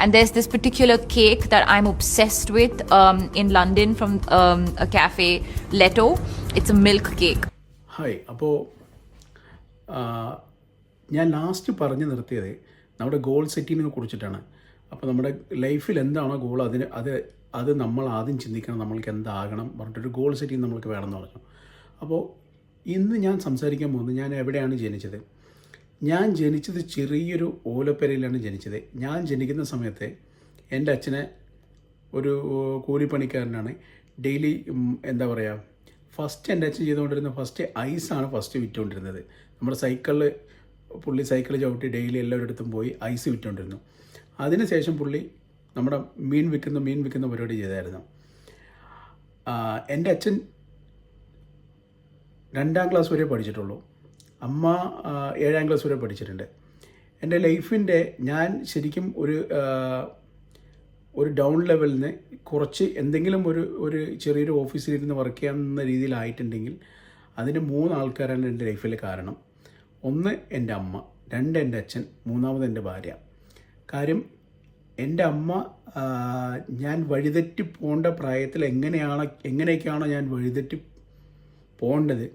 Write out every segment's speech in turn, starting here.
And there's this particular cake that I'm obsessed with in London from a cafe, Leto. It's a milk cake. Hi. അപ്പോൾ ഞാൻ last പറഞ്ഞു നിർത്തിയത് നമ്മുടെ goal സെറ്റിങ്ങിനെ കുറിച്ചിട്ടാണ്. അപ്പോൾ നമ്മുടെ ലൈഫിൽ എന്താണോ ഗോൾ അത് നമ്മൾ ആദ്യം ചിന്തിക്കണം, നമ്മൾക്ക് എന്താകണം പറഞ്ഞിട്ടൊരു ഗോൾ സെറ്റിങ് നമ്മൾക്ക് വേണമെന്ന് പറഞ്ഞു. അപ്പോൾ ഇന്ന് ഞാൻ സംസാരിക്കാൻ പോകുന്നത് ഞാൻ എവിടെയാണ് ജനിച്ചത്. ഞാൻ ജനിച്ചത് ചെറിയൊരു ഓലപ്പരയിലാണ് ജനിച്ചത്. ഞാൻ ജനിക്കുന്ന സമയത്ത് എൻ്റെ അച്ഛനെ ഒരു കൂലിപ്പണിക്കാരനാണ്. ഡെയിലി എന്താ പറയുക, ഫസ്റ്റ് എൻ്റെ അച്ഛൻ ചെയ്തുകൊണ്ടിരുന്ന ഐസാണ് വിറ്റുകൊണ്ടിരുന്നത്. നമ്മുടെ പുള്ളി സൈക്കിൾ ചവിട്ടി ഡെയിലി എല്ലാവരിടത്തും പോയി ഐസ് വിറ്റുകൊണ്ടിരുന്നു. അതിനുശേഷം പുള്ളി നമ്മുടെ മീൻ വിൽക്കുന്ന പരിപാടി ചെയ്തായിരുന്നു. എൻ്റെ അച്ഛൻ 2ാം ക്ലാസ് വരെ പഠിച്ചിട്ടുള്ളൂ. അമ്മ 7ാം ക്ലാസ് വരെ പഠിച്ചിട്ടുണ്ട്. എൻ്റെ ലൈഫിൻ്റെ ഞാൻ ശരിക്കും ഒരു ഡൗൺ ലെവലിൽ നിന്ന് കുറച്ച് എന്തെങ്കിലും ഒരു ചെറിയൊരു ഓഫീസിലിരുന്ന് വർക്ക് ചെയ്യാവുന്ന രീതിയിലായിട്ടുണ്ടെങ്കിൽ അതിന് 3 ആൾക്കാരാണ് എൻ്റെ ലൈഫിൽ കാരണം. 1 എൻ്റെ അമ്മ, 2 എൻ്റെ അച്ഛൻ, 3ാമത് എൻ്റെ ഭാര്യ. കാര്യം എൻ്റെ അമ്മ ഞാൻ വഴിതെറ്റി പോകേണ്ട പ്രായത്തിൽ എങ്ങനെയൊക്കെയാണോ ഞാൻ വഴിതെറ്റി പോകേണ്ടത്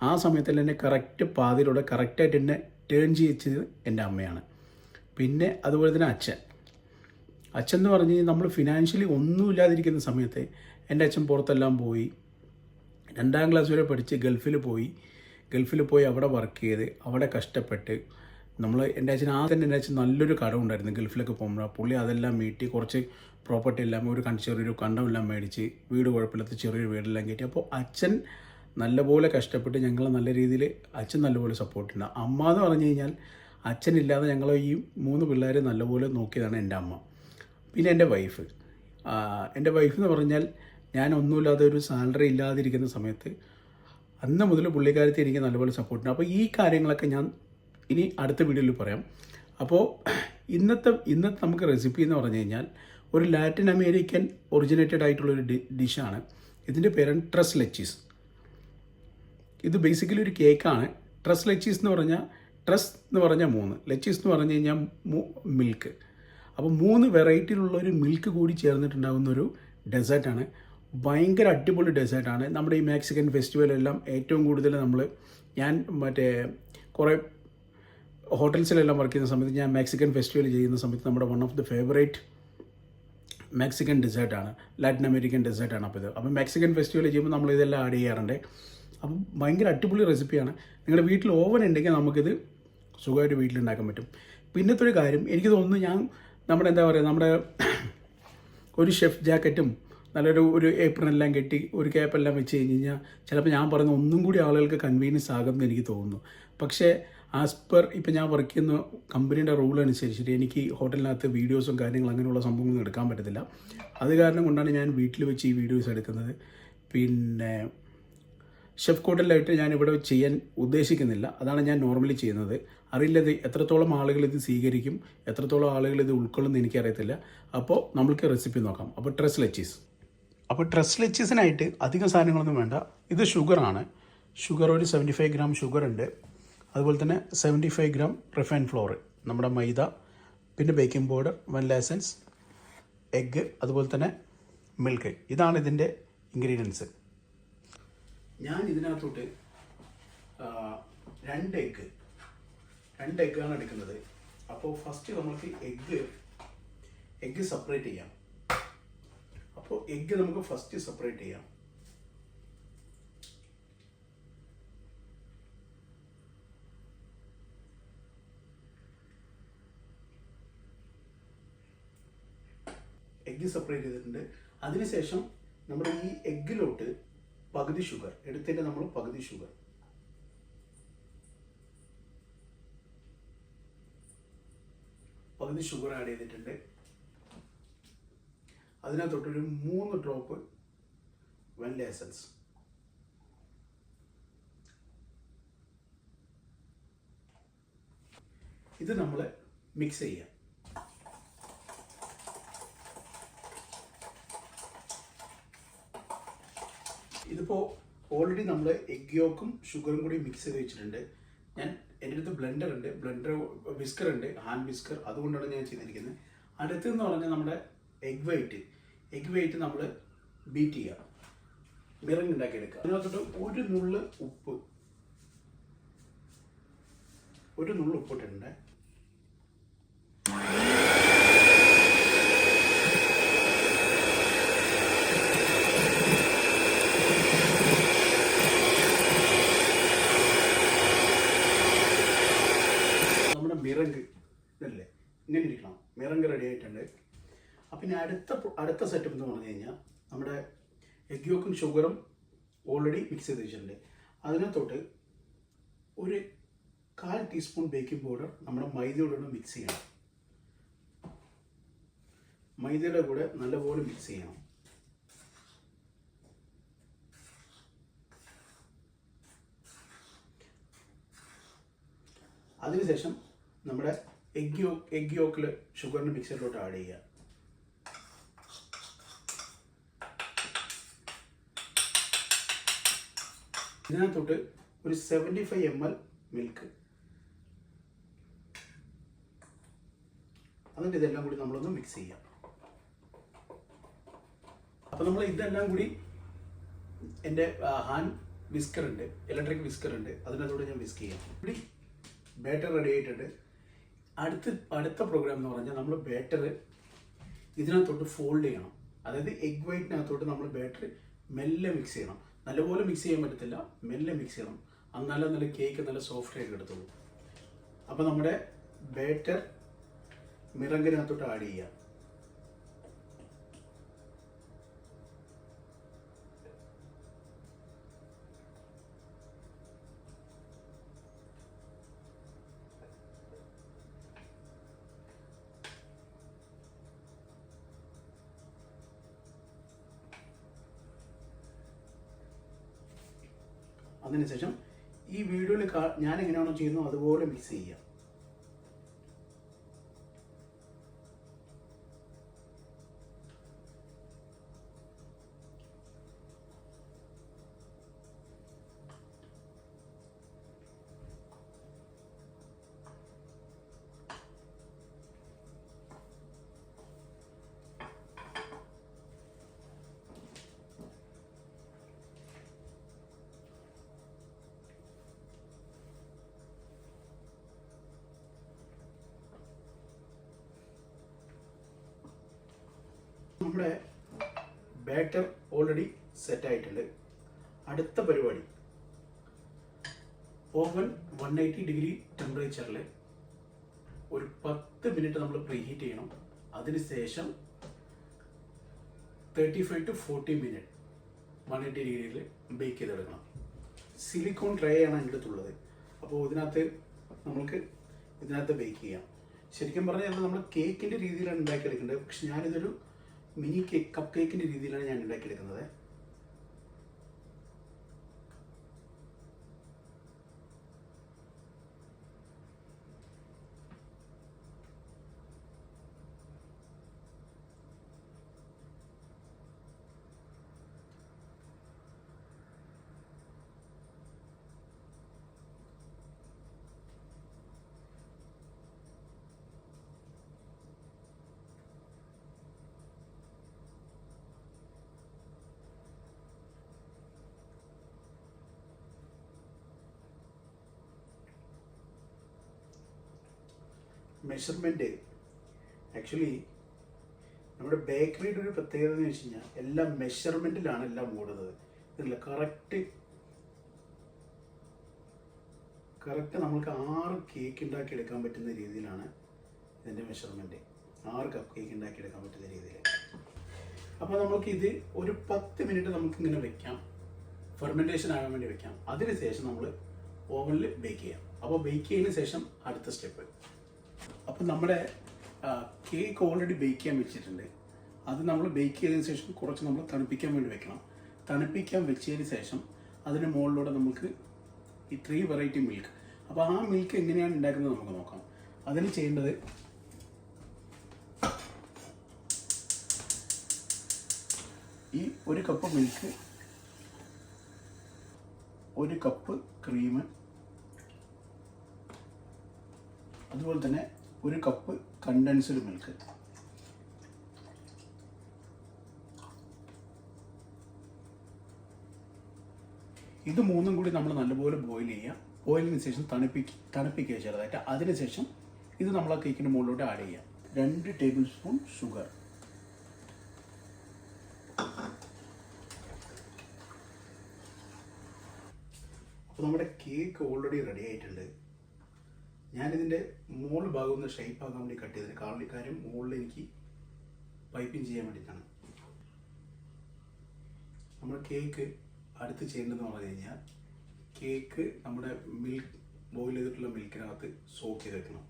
ആ സമയത്തിൽ എന്നെ കറക്റ്റ് പാതയിലൂടെ കറക്റ്റായിട്ട് എന്നെ ടേൺ ചെയ്യിച്ചത് എൻ്റെ അമ്മയാണ്. പിന്നെ അതുപോലെ തന്നെ അച്ഛൻ എന്ന് പറഞ്ഞു കഴിഞ്ഞാൽ നമ്മൾ ഫിനാൻഷ്യലി ഒന്നുമില്ലാതിരിക്കുന്ന സമയത്ത് എൻ്റെ അച്ഛൻ പുറത്തെല്ലാം പോയി 2ാം ക്ലാസ് വരെ പഠിച്ച് ഗൾഫിൽ പോയി അവിടെ വർക്ക് ചെയ്ത് അവിടെ കഷ്ടപ്പെട്ട് എൻ്റെ അച്ഛൻ നല്ലൊരു കടമുണ്ടായിരുന്നു. ഗൾഫിലൊക്കെ പോകുമ്പോൾ പുള്ളി അതെല്ലാം മീട്ടി കുറച്ച് പ്രോപ്പർട്ടി എല്ലാം ചെറിയൊരു കണ്ടമെല്ലാം മേടിച്ച് വീട് കുഴപ്പമില്ലാത്ത ചെറിയൊരു വീടെല്ലാം കയറ്റി. അപ്പോൾ അച്ഛൻ നല്ലപോലെ കഷ്ടപ്പെട്ട് ഞങ്ങൾ നല്ല രീതിയിൽ അച്ഛൻ നല്ലപോലെ സപ്പോർട്ടുണ്ട്. അമ്മ എന്ന് പറഞ്ഞു കഴിഞ്ഞാൽ അച്ഛനില്ലാതെ ഞങ്ങളെ ഈ 3 പിള്ളേരെ നല്ലപോലെ നോക്കിയതാണ് എൻ്റെ അമ്മ. പിന്നെ എൻ്റെ വൈഫ് എന്ന് പറഞ്ഞാൽ ഞാൻ ഒന്നുമില്ലാതെ ഒരു സാലറി ഇല്ലാതിരിക്കുന്ന സമയത്ത് അന്ന് മുതൽ പുള്ളിക്കാരത്തെ എനിക്ക് നല്ലപോലെ സപ്പോർട്ടുണ്ട്. അപ്പോൾ ഈ കാര്യങ്ങളൊക്കെ ഞാൻ ഇനി അടുത്ത വീഡിയോയിൽ പറയാം. അപ്പോൾ ഇന്നത്തെ നമുക്ക് റെസിപ്പി എന്ന് പറഞ്ഞു കഴിഞ്ഞാൽ ഒരു ലാറ്റിൻ അമേരിക്കൻ ഒറിജിനേറ്റഡ് ആയിട്ടുള്ളൊരു ഡിഷാണ്. ഇതിൻ്റെ പേരാണ് ട്രസ് ലെച്ചീസ്. ഇത് ബേസിക്കലി ഒരു കേക്കാണ്. ട്രസ് ലെച്ചീസ് എന്ന് പറഞ്ഞാൽ 3, ലെച്ചീസ് എന്ന് പറഞ്ഞു കഴിഞ്ഞാൽ മിൽക്ക്. അപ്പോൾ 3 വെറൈറ്റിയിലുള്ള ഒരു മിൽക്ക് കൂടി ചേർന്നിട്ടുണ്ടാകുന്ന ഒരു ഡെസേർട്ടാണ്. ഭയങ്കര അടിപൊളി ഡെസേർട്ടാണ്. നമ്മുടെ ഈ മെക്സിക്കൻ ഫെസ്റ്റിവലെല്ലാം ഏറ്റവും കൂടുതൽ ഞാൻ കുറേ ഹോട്ടൽസിലെല്ലാം വർക്ക് ചെയ്യുന്ന സമയത്ത് ഞാൻ മെക്സിക്കൻ ഫെസ്റ്റിവൽ ചെയ്യുന്ന സമയത്ത് നമ്മുടെ one of the favourite Mexican ഡെസേർട്ടാണ്, ലാറ്റിൻ അമേരിക്കൻ ഡെസേർട്ടാണ്. അപ്പോൾ മെക്സിക്കൻ ഫെസ്റ്റിവൽ ചെയ്യുമ്പോൾ നമ്മൾ ഇതെല്ലാം ആഡ് ചെയ്യാറുണ്ട്. അപ്പം ഭയങ്കര അടിപൊളി റെസിപ്പിയാണ്. നിങ്ങളുടെ വീട്ടിൽ ഓവൻ ഉണ്ടെങ്കിൽ നമുക്കിത് സുഖമായിട്ട് വീട്ടിലുണ്ടാക്കാൻ പറ്റും. പിന്നത്തെ ഒരു കാര്യം എനിക്ക് തോന്നുന്നു, നമ്മുടെ ഒരു ഷെഫ് ജാക്കറ്റും നല്ലൊരു ഏപ്രണെല്ലാം കെട്ടി ഒരു ക്യാപ്പെല്ലാം വെച്ച് കഴിഞ്ഞ് കഴിഞ്ഞാൽ ചിലപ്പോൾ ഞാൻ പറയുന്ന ഒന്നും കൂടി ആളുകൾക്ക് കൺവീനിയൻസ് ആകുമെന്ന് എനിക്ക് തോന്നുന്നു. പക്ഷേ ഇപ്പം ഞാൻ വർക്ക് ചെയ്യുന്ന കമ്പനിയുടെ റൂൾ അനുസരിച്ചിട്ട് എനിക്ക് ഹോട്ടലിനകത്ത് വീഡിയോസും കാര്യങ്ങളും അങ്ങനെയുള്ള സംഭവങ്ങളൊന്നും എടുക്കാൻ പറ്റത്തില്ല. അത് കാരണം കൊണ്ടാണ് ഞാൻ വീട്ടിൽ വെച്ച് ഈ വീഡിയോസ് എടുക്കുന്നത്. പിന്നെ ഷെഫ് കോട്ടലിലായിട്ട് ഞാൻ ഇവിടെ ചെയ്യാൻ ഉദ്ദേശിക്കുന്നില്ല. അതാണ് ഞാൻ നോർമലി ചെയ്യുന്നത്. അറിയില്ല ഇത് എത്രത്തോളം ആളുകൾ ഇത് സ്വീകരിക്കും, എത്രത്തോളം ആളുകൾ ഇത് ഉൾക്കൊള്ളുമെന്ന് എനിക്കറിയത്തില്ല. അപ്പോൾ നമ്മൾക്ക് റെസിപ്പി നോക്കാം. അപ്പോൾ ട്രസ് ലെച്ചീസിനായിട്ട് അധികം സാധനങ്ങളൊന്നും വേണ്ട. ഇത് ഷുഗറാണ്. ഷുഗർ ഒരു 75 ഗ്രാം ഷുഗർ ഉണ്ട്. അതുപോലെ തന്നെ 75 ഗ്രാം റിഫൈൻഡ് ഫ്ലോർ, നമ്മുടെ മൈദ, പിന്നെ baking powder, vanilla essence, egg, അതുപോലെ തന്നെ മിൽക്ക്. ഇതാണ് ഇതിൻ്റെ ഇൻഗ്രീഡിയൻസ്. ഞാൻ ഇതിനകത്തോട്ട് 2 എഗ്ഗാണ് എടുക്കുന്നത്. അപ്പോൾ ഫസ്റ്റ് നമുക്ക് എഗ്ഗ് സെപ്പറേറ്റ് ചെയ്യാം. അപ്പോൾ എഗ്ഗ് നമുക്ക് ഫസ്റ്റ് സെപ്പറേറ്റ് ചെയ്യാം. എഗ്ഗ് സെപ്പറേറ്റ് ചെയ്തിട്ടുണ്ട്. അതിനുശേഷം നമ്മുടെ ഈ എഗ്ഗിലോട്ട് പകുതി ഷുഗർ എടുത്തിട്ട് പകുതി ഷുഗർ ആഡ് ചെയ്തിട്ടുണ്ട്. അതിനകത്തൊട്ടൊരു 3 ഡ്രോപ്പ് വനില എസൻസ്. ഇത് നമ്മൾ മിക്സ് ചെയ്യാം. ഇതിപ്പോൾ ഓൾറെഡി നമ്മൾ എഗ് യോക്കും ഷുഗറും കൂടി മിക്സ് ചെയ്ത് വെച്ചിട്ടുണ്ട്. എൻ്റെ അടുത്ത് ബ്ലെൻഡർ ഉണ്ട്, വിസ്കർ ഉണ്ട്, ഹാൻഡ് വിസ്കർ. അതുകൊണ്ടാണ് ഞാൻ ചെയ്തിരിക്കുന്നത്. അടുത്തെന്ന് പറഞ്ഞാൽ നമ്മുടെ എഗ് വൈറ്റ് നമ്മൾ ബീറ്റ് ചെയ്യുക, മിറങ്ങ് ഉണ്ടാക്കിയെടുക്കുക. അതിനകത്തോട്ട് ഒരു നുള്ള് ഉപ്പിട്ടുണ്ട്. നമ്മുടെ മിറങ്ക് ഇതല്ലേ ഇങ്ങനെ ഇരിക്കണം, മിറങ്ക് റെഡി ആയിട്ടുണ്ട്. അപ്പം ഇനി അടുത്ത സെറ്റപ്പ് എന്ന് പറഞ്ഞു കഴിഞ്ഞാൽ നമ്മുടെ എഗ് യോക്കും ഷുഗറും ഓൾറെഡി മിക്സ് ചെയ്ത് വെച്ചിട്ടുണ്ട്. അതിനകത്തോട്ട് ഒരു 1/4 ടീസ്പൂൺ ബേക്കിംഗ് പൗഡർ നമ്മുടെ മൈദയോടെ മിക്സ് ചെയ്യണം. മൈദയുടെ കൂടെ നല്ലപോലെ മിക്സ് ചെയ്യണം. അതിനുശേഷം നമ്മുടെ എഗ് യോക്കിൽ ഷുഗറിൻ്റെ മിക്സറിലോട്ട് ആഡ് ചെയ്യുക. ഇതിനകത്തോട്ട് ഒരു 75 ml മിൽക്ക്, എന്നിട്ട് ഇതെല്ലാം കൂടി നമ്മളൊന്ന് മിക്സ് ചെയ്യാം. അപ്പോൾ നമ്മൾ ഇതെല്ലാം കൂടി എൻ്റെ ഹാൻഡ് വിസ്കർ ഉണ്ട്, ഇലക്ട്രിക് വിസ്കർ ഉണ്ട്, അതിനകത്തോടെ ഞാൻ വിസ്ക് ചെയ്യാം. ഇവിടെ ബാറ്റർ റെഡി ആയിട്ടുണ്ട്. അടുത്ത പ്രോഗ്രാം എന്ന് പറഞ്ഞാൽ നമ്മൾ ബാറ്റർ ഇതിനകത്തോട്ട് ഫോൾഡ് ചെയ്യണം. അതായത് എഗ് വൈറ്റിനകത്തോട്ട് നമ്മൾ ബാറ്റർ മെല്ലെ മിക്സ് ചെയ്യണം. നല്ലപോലെ മിക്സ് ചെയ്യാൻ പറ്റത്തില്ല, മെല്ലെ മിക്സ് ചെയ്യണം. എന്നാലും നല്ല കേക്ക് നല്ല സോഫ്റ്റ് ആയിട്ട് എടുത്തോളൂ. അപ്പോൾ നമ്മുടെ ബാറ്റർ മിറങ്കിനകത്തോട്ട് ആഡ് ചെയ്യുക. അതിനുശേഷം ഈ വീഡിയോയിൽ ഞാൻ എങ്ങനെയാണോ ചെയ്യുന്നത് അതുപോലെ മിക്സ് ചെയ്യുക. നമ്മുടെ ബാറ്റർ ഓൾറെഡി സെറ്റ് ആയിട്ടുണ്ട്. അടുത്ത പരിപാടി ഓവൻ 180 ഡിഗ്രി ടെമ്പറേച്ചറിൽ ഒരു 10 മിനിറ്റ് നമ്മൾ പ്രീഹീറ്റ് ചെയ്യണം. അതിനുശേഷം 35 to 40 മിനിറ്റ് 180 ഡിഗ്രിയിൽ ബേക്ക് ചെയ്തെടുക്കണം. സിലിക്കോൺ ട്രേ ആണ് എൻ്റെ അടുത്തുള്ളത്. അപ്പോൾ ഇതിനകത്ത് ബേക്ക് ചെയ്യാം. ശരിക്കും പറഞ്ഞാൽ നമ്മൾ കേക്കിൻ്റെ രീതിയിലാണ് ഉണ്ടാക്കിയെടുക്കേണ്ടത്. പക്ഷെ ഞാനിതൊരു മിനി കപ്പ് കേക്കിൻ്റെ രീതിയിലാണ് ഞാൻ ഉണ്ടാക്കിയെടുക്കുന്നത്. മെഷർമെൻറ്റ് ആക്ച്വലി നമ്മുടെ ബേക്കറിയുടെ ഒരു പ്രത്യേകത എന്ന് വെച്ച് കഴിഞ്ഞാൽ എല്ലാം മെഷർമെൻറ്റിലാണ് എല്ലാം ഓടുന്നത്. ഇതില്ല കറക്റ്റ് നമുക്ക് 6 കേക്ക് ഉണ്ടാക്കിയെടുക്കാൻ പറ്റുന്ന രീതിയിലാണ് ഇതിൻ്റെ മെഷർമെൻറ്റ്. 6 കപ്പ് കേക്ക് ഉണ്ടാക്കിയെടുക്കാൻ പറ്റുന്ന രീതിയിൽ. അപ്പോൾ നമുക്കിത് ഒരു 10 മിനിറ്റ് നമുക്കിങ്ങനെ വെക്കാം, ഫെർമെൻറ്റേഷൻ ആകാൻ വേണ്ടി വെക്കാം. അതിനുശേഷം നമ്മൾ ഓവനിൽ ബേക്ക് ചെയ്യാം. അപ്പോൾ ബേക്ക് ചെയ്തതിന് ശേഷം അടുത്ത സ്റ്റെപ്പ്. അപ്പം നമ്മുടെ കേക്ക് ഓൾറെഡി ബേക്ക് ചെയ്യാൻ വെച്ചിട്ടുണ്ട്. അത് നമ്മൾ ബേക്ക് ചെയ്തതിന് ശേഷം കുറച്ച് നമ്മൾ തണുപ്പിക്കാൻ വേണ്ടി വെക്കണം. തണുപ്പിക്കാൻ വെച്ചതിന് ശേഷം അതിന് മുകളിലൂടെ നമുക്ക് ഈ 3 വെറൈറ്റി മിൽക്ക്. അപ്പോൾ ആ മിൽക്ക് എങ്ങനെയാണ് ഉണ്ടാക്കുന്നത് നമുക്ക് നോക്കാം. അതിന് ചെയ്യേണ്ടത് ഈ 1 കപ്പ് മിൽക്ക്, 1 കപ്പ് ക്രീം, അതുപോലെ തന്നെ 1 കപ്പ് കണ്ടൻസ്ഡ് മിൽക്ക്. ഇത് മൂന്നും കൂടി നമ്മൾ നല്ലപോലെ ബോയിൽ ചെയ്യുക. ബോയിലിന് ശേഷം തണുപ്പിക്കുക ചെറുതായിട്ട്. അതിനുശേഷം ഇത് നമ്മൾ ആ കേക്കിൻ്റെ മുകളിലോട്ട് ആഡ് ചെയ്യാം. 2 ടേബിൾ സ്പൂൺ ഷുഗർ. അപ്പോൾ നമ്മുടെ കേക്ക് ഓൾറെഡി റെഡി ആയിട്ടുണ്ട്. ഞാനിതിൻ്റെ മുകൾ ഭാഗം ഒന്ന് ഷേപ്പ് ആക്കാൻ വേണ്ടി കട്ട് ചെയ്തത്. കാര്യം മുകളിൽ എനിക്ക് പൈപ്പിംഗ് ചെയ്യാൻ വേണ്ടിയിട്ടാണ്. നമ്മൾ കേക്ക് അടുത്ത് ചെയ്യേണ്ടതെന്ന് പറഞ്ഞു കഴിഞ്ഞാൽ കേക്ക് നമ്മുടെ ബോയിൽ ചെയ്തിട്ടുള്ള മിൽക്കിനകത്ത് സോക്ക് ചെയ്ത് വെക്കണം.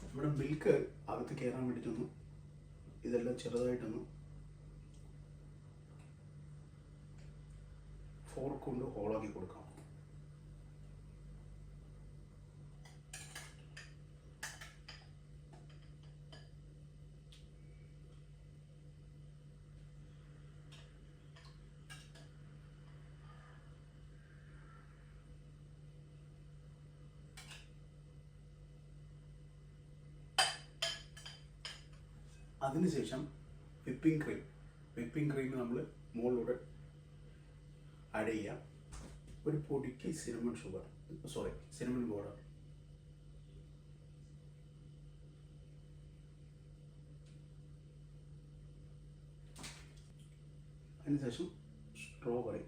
നമ്മുടെ മിൽക്ക് അകത്ത് കയറാൻ വേണ്ടിയിട്ടൊന്ന് ഇതെല്ലാം ചെറുതായിട്ടൊന്ന് ഫോർക്ക് കൊണ്ട് ഹോളാക്കി കൊടുക്കാം. അതിനുശേഷം വിപ്പിംഗ് ക്രീം നമ്മൾ മുകളിലൂടെ ആഡ് ചെയ്യാം. ഒരു പൊടിക്ക് സിനമൺ പൗഡർ. അതിനുശേഷം സ്ട്രോബെറി.